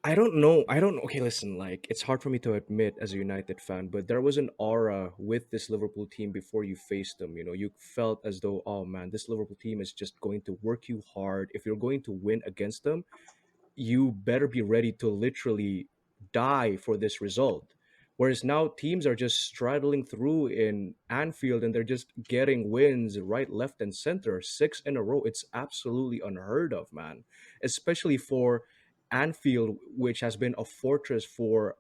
I don't know. I don't. Okay, listen. Like, it's hard for me to admit as a United fan, but there was an aura with this Liverpool team before you faced them. You know, you felt as though, oh man, this Liverpool team is just going to work you hard. If you're going to win against them, you better be ready to literally die for this result. Whereas now teams are just straddling through in Anfield and they're just getting wins right, left, and center, six in a row. It's absolutely unheard of, man. Especially for Anfield, which has been a fortress for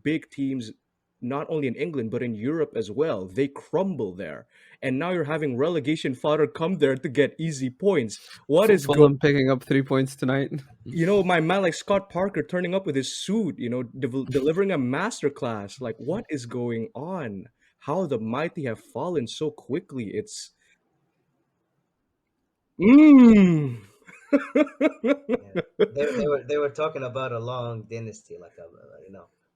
big teams, not only in England but in Europe as well. They crumble there, and now you're having relegation fodder come there to get easy points. What is going? Fulham picking up 3 points tonight. My man like Scott Parker turning up with his suit, delivering a masterclass. Like, what is going on? How the mighty have fallen so quickly. It's mm. Yeah, they were talking about a long dynasty, like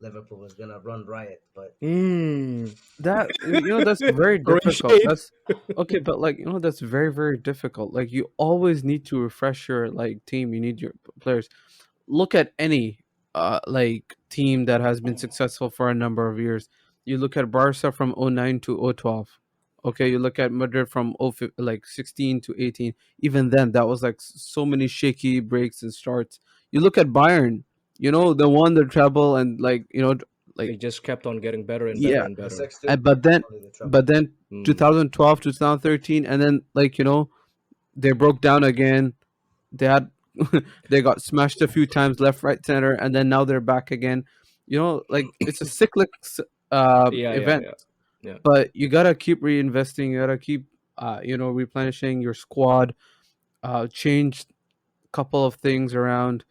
Liverpool was gonna run riot, but Mm. That's very Throwing difficult. shade. That's okay, but that's very, very difficult. Like, you always need to refresh your team. You need your players. Look at any team that has been successful for a number of years. You look at Barca from '09 to '12. Okay, you look at Madrid from 16 to 18. Even then, that was like so many shaky breaks and starts. You look at Bayern, they won the treble, and like They just kept on getting better and better yeah, and the better. six two and but then only the trouble. but then Mm. 2012 to 2013, and then they broke down again. They had they got smashed a few times, left, right, center, and then now they're back again. It's a cyclic Yeah, yeah, event, yeah, yeah. but you gotta keep reinvesting. You gotta keep replenishing your squad. Change a couple of things around.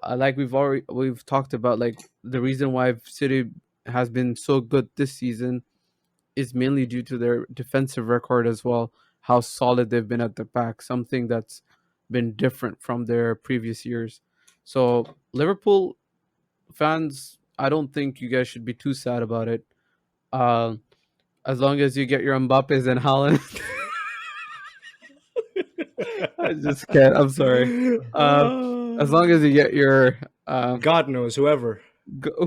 Like we've talked about, like the reason why City has been so good this season is mainly due to their defensive record as well, how solid they've been at the back, something that's been different from their previous years. So, Liverpool fans, I don't think you guys should be too sad about it. Uh, as long as you get your Mbappes and Haaland. I just can't. I'm sorry. Uh, as long as you get your God knows, whoever.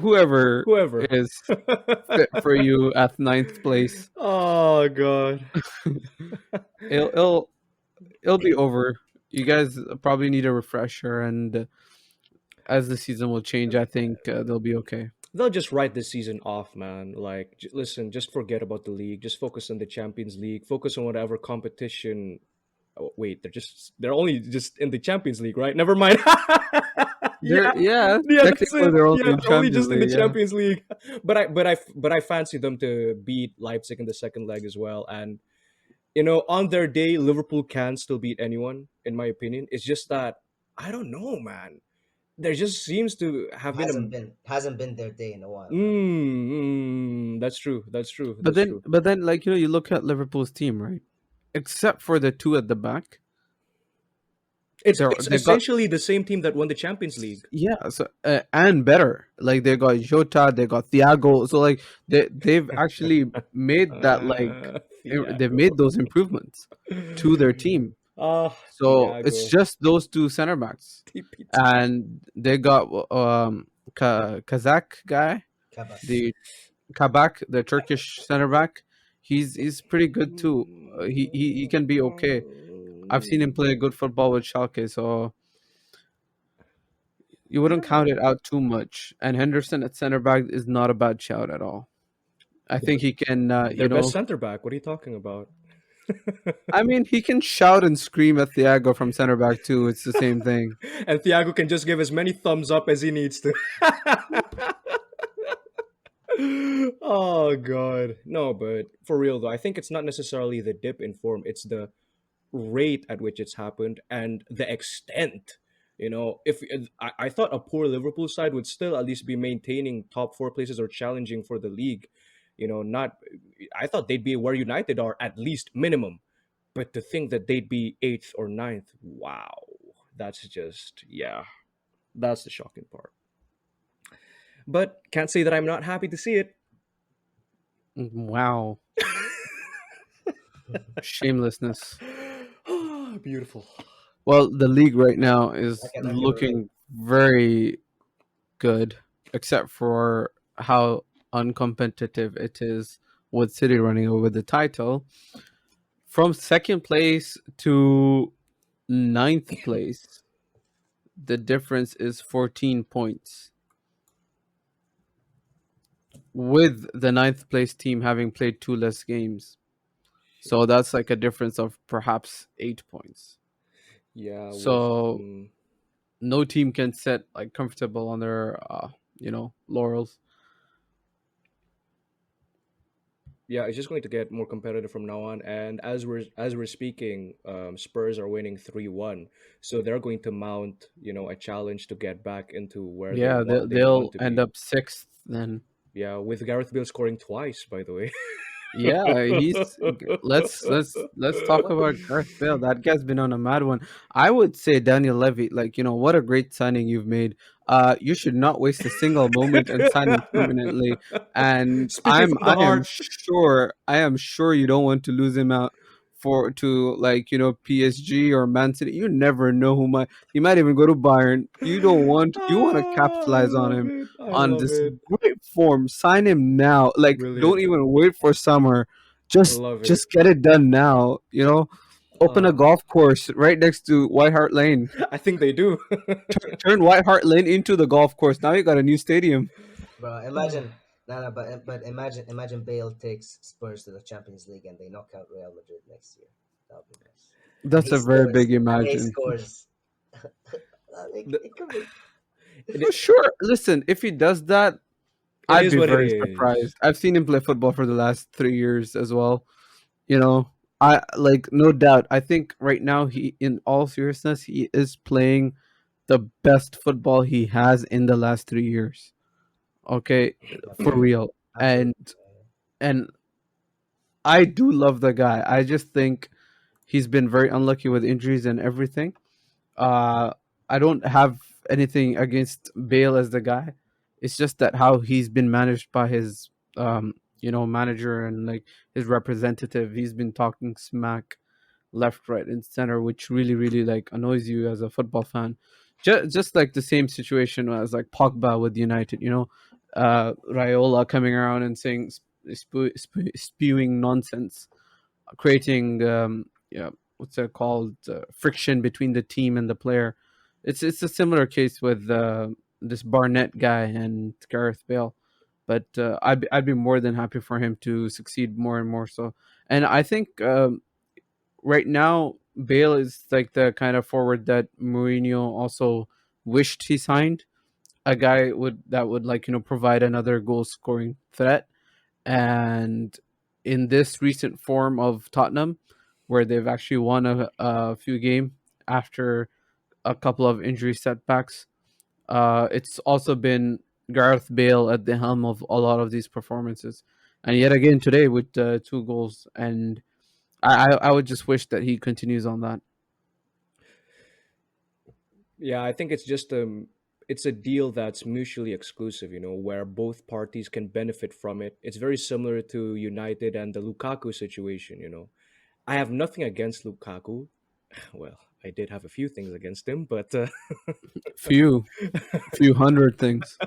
whoever Whoever. is fit for you at ninth place, Oh, God. it'll it'll it'll be over. You guys probably need a refresher, and as the season will change, I think they'll be okay. They'll just write this season off, man. Like, listen, just forget about the league. Just focus on the Champions League. Focus on whatever competition. Oh, wait, they're only just in the Champions League, right? Never mind. They're Yeah, yeah, yeah, that's technically it. they're only Yeah, in they're only Champions just in the League. Yeah, Champions League. But I fancy them to beat Leipzig in the second leg as well. And on their day, Liverpool can still beat anyone, in my opinion. It's just that I don't know, man. There just seems to have been Hasn't been their day in a while, huh? that's true. That's true. but That's then true. but then you look at Liverpool's team, right? Except for the two at the back, It's they got essentially the same team that won the Champions League. yeah, so and better. Like, they got Jota, they got Thiago. So they've actually made that they've Thiago. made those improvements to their team. Ah, So it's Thiago. just those two center backs, TP Thiago. and they got Kazakh guy, Kabak. the Kabak, the Turkish center back. He's pretty good too. He can be okay. I've seen him play good football with Schalke, so you wouldn't count Yeah. it out too much. And Henderson at center back is not a bad shout at all. I think he can, Their best center back. What are you talking about? I mean, he can shout and scream at Thiago from center back too. It's the same thing. And Thiago can just give as many thumbs up as he needs to. Oh god. No, but for real though, I think it's not necessarily the dip in form, it's the rate at which it's happened and the extent. If I thought a poor Liverpool side would still at least be maintaining top four places or challenging for the league. Not I thought they'd be where United are at least minimum. But to think that they'd be eighth or ninth, wow. That's just yeah. That's the shocking part. But can't say that I'm not happy to see it. Wow, shamelessness. Beautiful. Well, the league right now is I can relate. looking very good, except for how uncompetitive it is with City running over the title. From second place to ninth place, the difference is 14 points, with the ninth place team having played two less games. So that's like a difference of perhaps 8 points. Yeah, with So no team can sit like comfortable on their laurels. yeah, it's just going to get more competitive from now on. And as we're speaking, Spurs are winning 3-1, so they're going to mount, a challenge to get back into where they Yeah, want they they'll want to end be. up sixth then. Yeah, with Gareth Bale scoring twice, by the way. Yeah, let's talk about Gareth Bale. That guy's been on a mad one. I would say Daniel Levy, like, what a great signing you've made. You should not waste a single moment and sign him permanently. And Speaking from the heart. I am sure you don't want to lose him out for to like, PSG or Man City. You never know he might even go to Bayern. You want to I capitalize on love him it. I on love this it. great form. Sign him now. Like, don't Brilliant. even wait for summer. I Just love it. just get it done now. Open a Uh, golf course right next to White Hart Lane. I think they do. Turn White Hart Lane into the golf course. Now you got a new stadium. Bro, imagine. No, no, but imagine Bale takes Spurs to the Champions League and they knock out Real Madrid next year. That would be nice. And That's he a very scores. big And he imagine. scores. The- It could be. For it, sure. Listen, if he does that, it I'd is be what it very is. surprised. I've seen him play football for the last 3 years as well. You know, I like no doubt. I think right now in all seriousness, he is playing the best football he has in the last 3 years. Okay, for Absolutely. real. Absolutely. And and I do love the guy. I just think he's been very unlucky with injuries and everything. Uh, I don't have anything against Bale as the guy. It's just that how he's been managed by his manager and like his representative. He's been talking smack left, right, and center, which really, really like annoys you as a football fan. Just like the same situation as like Pogba with United. Raiola coming around and saying spewing nonsense, creating what's it called, friction between the team and the player. It's a similar case with this Barnett guy and Gareth Bale, but I'd be more than happy for him to succeed more and more so. And I think right now Bale is like the kind of forward that Mourinho also wished he signed, a guy would like provide another goal scoring threat. And in this recent form of Tottenham, where they've actually won a few games after a couple of injury setbacks, it's also been Gareth Bale at the helm of a lot of these performances. And yet again today with two goals, and I would just wish that he continues on that. Yeah, I think it's a deal that's mutually exclusive, where both parties can benefit from it. It's very similar to United and the Lukaku situation. I have nothing against Lukaku. Well, I did have a few things against him, but Few, few hundred things.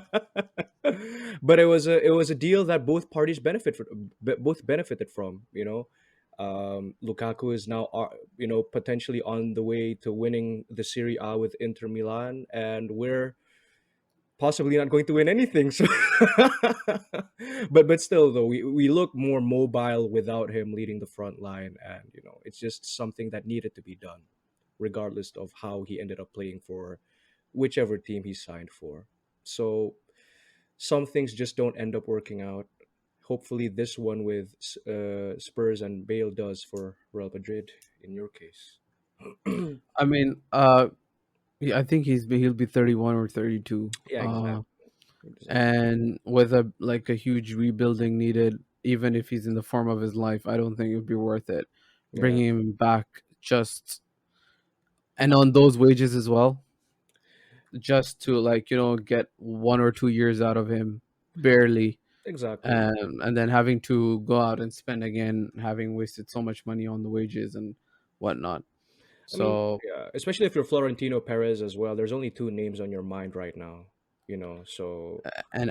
but it was a deal that both benefited from. Lukaku is now potentially on the way to winning the Serie A with Inter Milan, and we're possibly not going to win anything. So, but still, though, we look more mobile without him leading the front line, and it's just something that needed to be done, regardless of how he ended up playing for whichever team he signed for. So some things just don't end up working out. Hopefully, this one with Spurs and Bale does for Real Madrid. In your case, I mean, yeah, I think he'll be 31 or 32. yeah, exactly, exactly. And with a huge rebuilding needed, even if he's in the form of his life, I don't think it would be worth it Yeah, bringing him back just and on those wages as well, just to like get 1 or 2 years out of him, barely. exactly. And then having to go out and spend again, having wasted so much money on the wages and whatnot. I mean, So yeah, especially if you're Florentino Perez as well. There's only two names on your mind right now. So And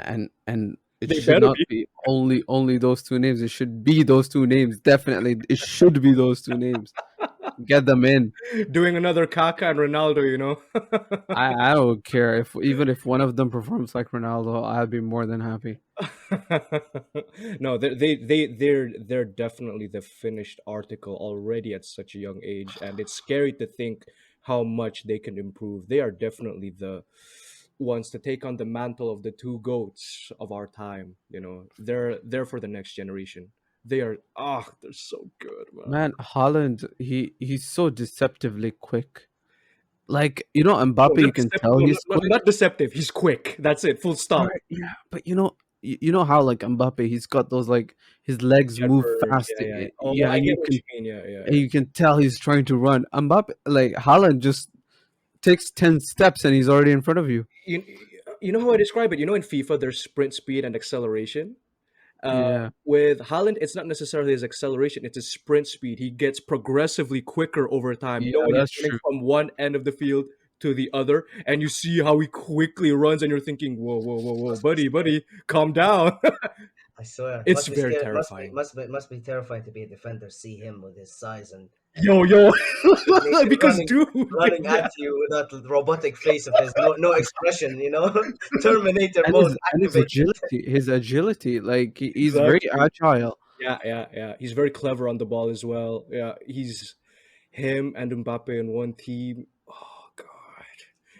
it they should better not be. be only those two names. It should be those two names. Definitely, it should be those two names. Get them in. Doing another Kaka and Ronaldo. I don't care if even if one of them performs like Ronaldo, I'd be more than happy. No, they're definitely the finished article already at such a young age, and it's scary to think how much they can improve. They are definitely the ones to take on the mantle of the two goats of our time. They're for the next generation. They're so good, man. Man, Holland, he's so deceptively quick. Like, No, Mbappe, not you can deceptive. tell No, he's quick. not deceptive. He's quick. That's it. Full stop. Right, yeah, but you know how like Mbappe, he's got those like his legs move Jeffers. fast. Yeah, yeah, yeah. Oh, Yeah, I get what you mean. Yeah, yeah, and you can tell he's trying to run. Mbappe, like Haaland, just takes 10 steps and he's already in front of you. yeah. You know how I describe it. In FIFA, there's sprint speed and acceleration. Yeah, With Haaland, it's not necessarily his acceleration; it's his sprint speed. He gets progressively quicker over time. yeah, When he's that's running true. from one end of the field to the other, and you see how he quickly runs, and you're thinking, "Whoa, whoa, whoa, whoa, Must be buddy, scary. buddy, calm down." I swear, It's must be very scary. terrifying. Must be terrifying to be a defender. See him with his size and Yo, yo, because running dude, running yeah, at you with that robotic face of his, no expression. Terminator And mode his activated. agility, like he's very exactly. agile. Yeah, yeah, yeah. He's very clever on the ball as well. Yeah, he's him and Mbappe in one team. Oh God!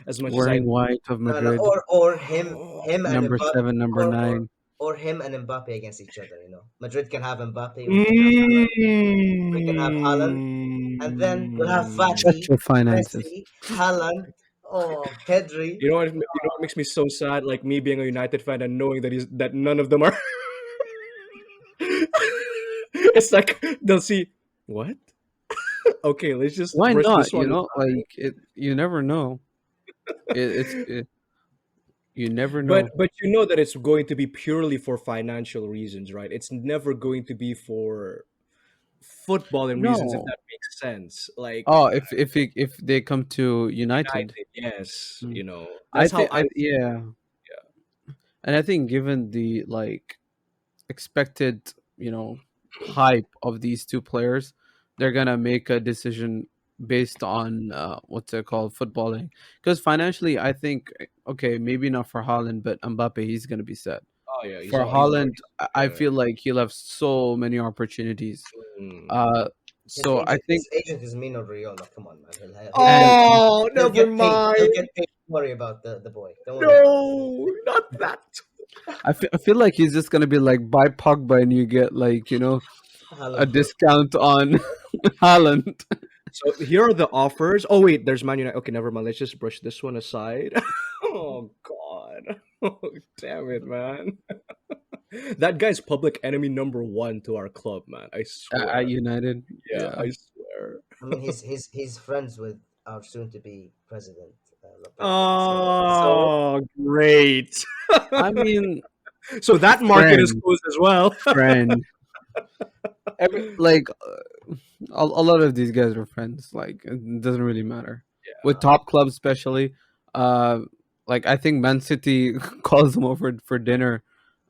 As much as I Wearing white of No, no, Madrid, or him and number Mbappe, 7, number or, or 9. or him and Mbappe against each other. Madrid can have Mbappe, we can have Haaland, and then we'll have Mm. Check Fati, your finances. Messi, Haaland, Pedri. You know what makes me so sad? Like me being a United fan and knowing that none of them are. It's like they'll see what? Okay, let's just Why brush not? this one. Like you never know. You never But know. but you know that it's going to be purely for financial reasons, right? It's never going to be for footballing reasons, if No. that makes sense. Like Oh, if they come to United, United, yes, mm. I that's how think I see it. yeah, and I think given the like expected, hype of these two players, they're gonna make a decision based on what's it called, footballing. Because financially, I think okay, maybe not for Haaland, but Mbappe, he's gonna be set. Oh yeah, For he's already. Haaland, I Yeah. feel like he'll have so many opportunities. Mm. Uh, so I think, His agent is Mino Raiola. Come on, man. and Oh, He'll never get paid. He'll mind. get paid. Don't worry about the boy. Don't worry about No, not that. I feel like he's just gonna be like buy Pogba and you get like a Haaland for. discount on Haaland. So here are the offers. Oh wait, there's Man United. Okay, never mind. Let's just brush this one aside. Oh God. Oh, damn it, man. That guy's public enemy number one to our club, man. I At swear. United. Yeah, Yeah. I swear. I mean, he's friends with our soon-to-be president, Laporta. So Oh, great. I mean, So that market is friend, closed as well. friend. A lot of these guys are friends. Like it doesn't really matter with top clubs, especially. Uh, like I think Man City calls them over for dinner,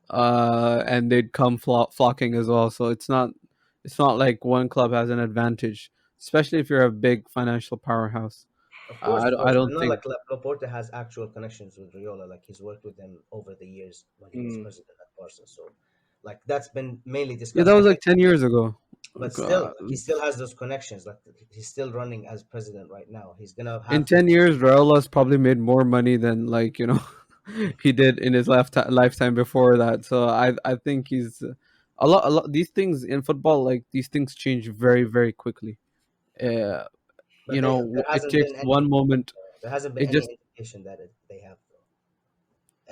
and they'd come flocking as well. So it's not like one club has an advantage, especially if you're a big financial powerhouse. of I course, don't and not think. like Laporta has actual connections with Riola. Like he's worked with him over the years when he was Mm. president at Barca. So, like that's been mainly Yeah, that discussed. I was think, like 10 years ago. but still, God. like, he still has those connections. Like he's still running as president right now. He's gonna In have to. 10 years, Raula's probably made more money than he did in his lifetime before that. So I think he's a lot. These things in football, like these things change very very quickly. Uh, But there it hasn't takes been any. one moment. There hasn't been It any just indication that they have.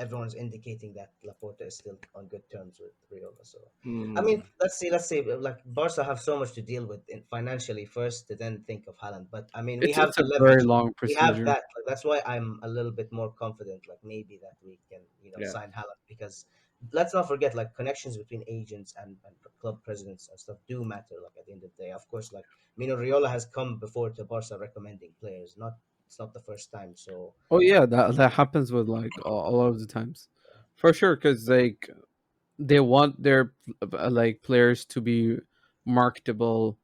Everyone's indicating that Laporta is still on good terms with Riola. So, I mean, Mm. let's see. Like Barca have so much to deal with financially first, to then think of Haaland. But I mean, we have it's the a very leverage. long We have procedure. that. Like, that's why I'm a little bit more confident. Like maybe that we can, Yeah. sign Haaland, because let's not forget, like, connections between agents and club presidents and stuff do matter. Like at the end of the day, of course, like Mino Riola has come before to Barca recommending players, not It's not the first time. So Oh yeah, that happens with like a lot of the times, for sure. Because like they want their like players to be marketable,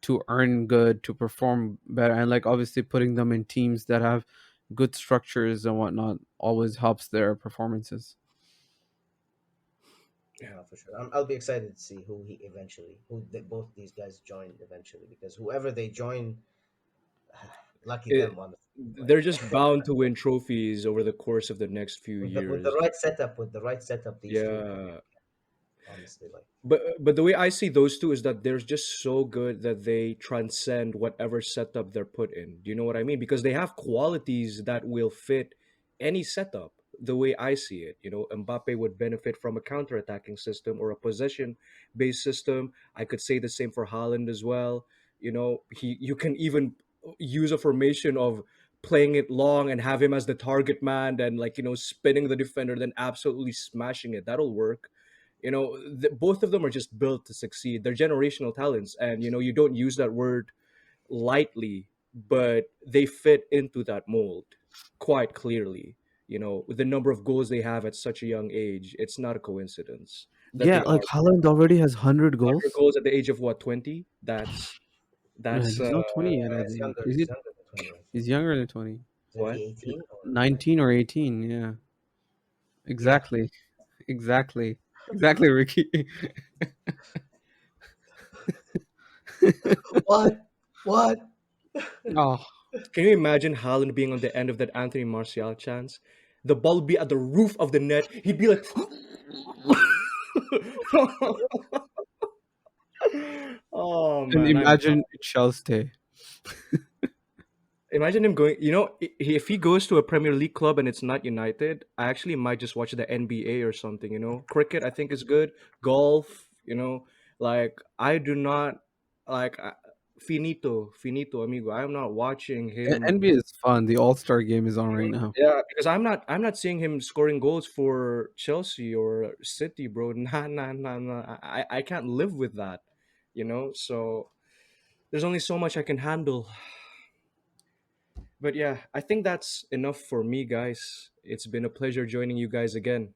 to earn good, to perform better, and like obviously putting them in teams that have good structures and whatnot always helps their performances. Yeah. no, for sure, I'll be excited to see who he eventually, both these guys join eventually, because whoever they join, lucky It, them, honestly. they're Like just bound to win trophies over the course of the next few with the years. right setup, these two Yeah. honestly, like But the way I see those two is that they're just so good that they transcend whatever setup they're put in. Do you know what I mean? Because they have qualities that will fit any setup. The way I see it, Mbappe would benefit from a counter-attacking system or a possession-based system. I could say the same for Haaland as well. You can even use a formation of playing it long and have him as the target man, and like spinning the defender, then absolutely smashing it. That'll work. Both of them are just built to succeed. They're generational talents, and you don't use that word lightly, but they fit into that mold quite clearly. With the number of goals they have at such a young age, it's not a coincidence that Yeah, they like are Haaland already has 100 100 goals. goals at the age of what, 20. That's Man, that's he's not 20 yet. I he's think younger. is He's it? younger than 20, I think. He's younger than 20. Isn't what. he 18 or 19 or 18. Yeah, yeah? exactly, exactly, exactly, Ricky. What? What? Oh, Can you imagine Haaland being on the end of that Anthony Martial chance? The ball would be at the roof of the net. He'd be like, oh and man, I'm imagine it shall stay. imagine him going. If he goes to a Premier League club and it's not United, I actually might just watch the NBA or something. Cricket I think is good. Golf, like I do not like finito amigo. I'm not watching him. NBA is fun. The All Star game is on right now. Yeah, because I'm not seeing him scoring goals for Chelsea or City, bro. Nah, nah, nah, nah. I can't live with that. So there's only so much I can handle. But yeah, I think that's enough for me, guys. It's been a pleasure joining you guys again.